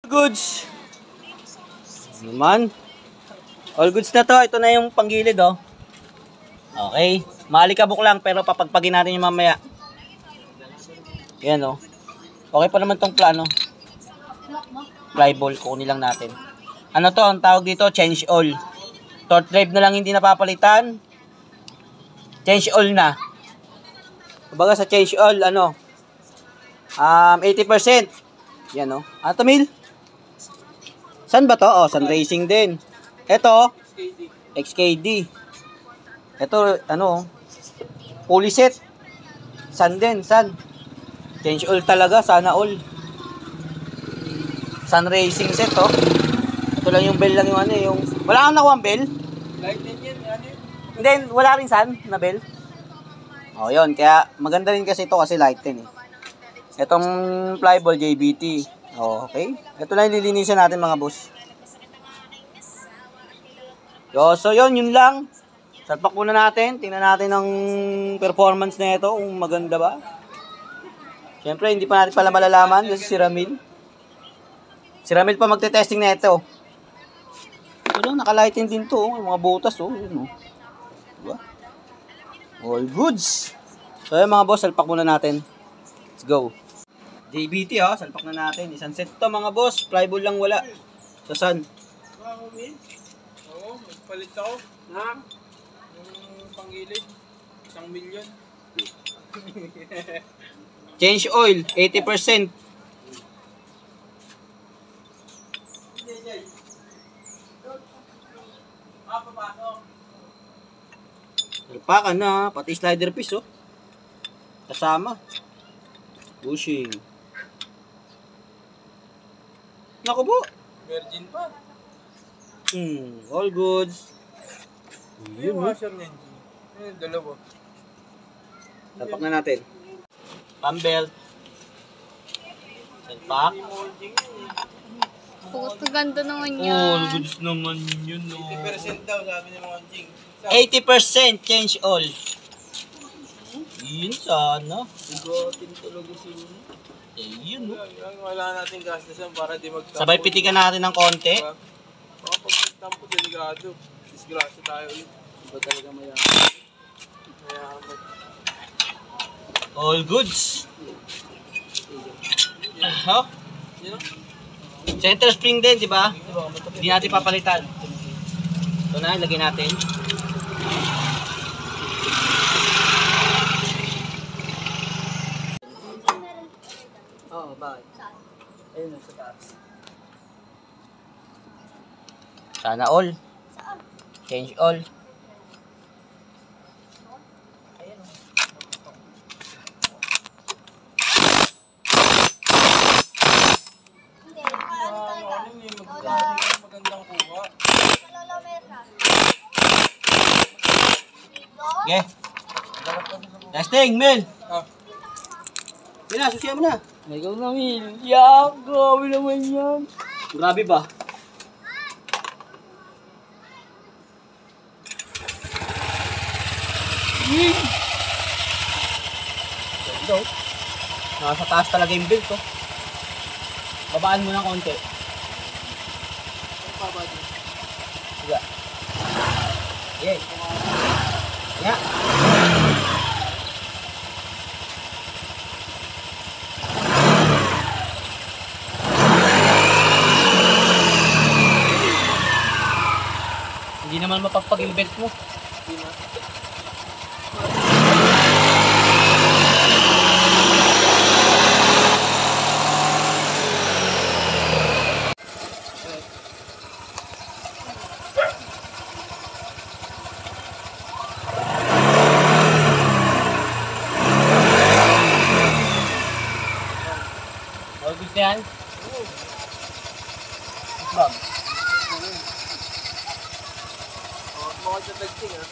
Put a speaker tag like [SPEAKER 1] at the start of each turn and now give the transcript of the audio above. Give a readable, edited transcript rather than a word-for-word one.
[SPEAKER 1] Goods. Naman. All goods na to. Ito na yung panggilid, oh. Okay. Maalikabok lang pero papagpagin natin yung mamaya. Yan, oh. Okay pa naman tong plano. Flyball. Kunin lang natin. Ano to? Ang tawag dito, change all. Torque drive na lang hindi napapalitan. Change all na. Kumbaga sa change all, ano? 80%. Yan, oh. Ano to, Mil? San ba to? Oh, Sun Racing din. Ito, XKD. Ito, ano, fully set. Sun din, Sun. Change all talaga, sana all. Sun Racing set, oh. Ito lang yung bell lang yung ano, yung... Wala kang nakuha ang bell?
[SPEAKER 2] Light din yan, ano yun?
[SPEAKER 1] Hindi, wala rin Sun na bell. Oh, yun. Kaya maganda rin kasi ito kasi light din, eh. Itong flyball JBT. Oh, okay. Ito lang lilinisan natin mga boss. So yun lang. Salpak muna natin. Tingnan natin ang performance na ito. Kung maganda ba. Siyempre, hindi pa natin pala malalaman kasi si Ramil. Si Ramil pa magte-testing na ito. Pero nakalighting din to. Yung mga butas. Oh. Yun, oh. Diba? All goods. So yun mga boss. Salpak muna natin. Let's go. JBT, oh. Salpak na natin. Isang set to mga boss. Flyball lang wala. Sa Sun.
[SPEAKER 2] Oo, magpalit ako. Ha? Yung panggilid. 1 milyon.
[SPEAKER 1] Change oil, 80%. Alpakan na, pati slider piece, oh. Kasama. Bushing. Naku po.
[SPEAKER 2] Virgin pa.
[SPEAKER 1] All goods.
[SPEAKER 2] Yung washer na engine. Ayun, dalawa.
[SPEAKER 1] Salpak na natin. Pump belt. Salpak.
[SPEAKER 3] Puto, ganda naman
[SPEAKER 1] Oh,
[SPEAKER 3] yan.
[SPEAKER 1] goods naman yun, no.
[SPEAKER 2] 50% daw, sabi ni Monjing.
[SPEAKER 1] 80% change all. Yun sana.
[SPEAKER 2] Sigotin talaga sila.
[SPEAKER 1] Yun, no.
[SPEAKER 2] Wala natin gastusan para di magtampo.
[SPEAKER 1] Sabay pitikan natin ng konti.
[SPEAKER 2] Baka pag magtampo, delikado. Disgrasya tayo ulit. Iba talaga mayaman. Mayaman.
[SPEAKER 1] All goods. Oh,
[SPEAKER 2] Yun o?
[SPEAKER 1] center spring din, di ba? Hindi natin papalitan. Ito na, ilagay natin. Oo, bakit? Ayun sa taas. Sana all. Change all.
[SPEAKER 2] Magandang kuha.
[SPEAKER 1] Okay. Testing, Mel.
[SPEAKER 2] Ah.
[SPEAKER 1] Yun na, susiyan mo na.
[SPEAKER 2] Ikaw na, Mil. Yak, grabe naman yan.
[SPEAKER 1] Grabe ba? Ganda, oh. Nasa taas talaga yung build, oh. Babaan mo ng konti. Sige. Yay. Kaya. Hindi naman mapagpag yung belt mo. All good na yan? Bob.
[SPEAKER 2] Mga sa tagting, ha?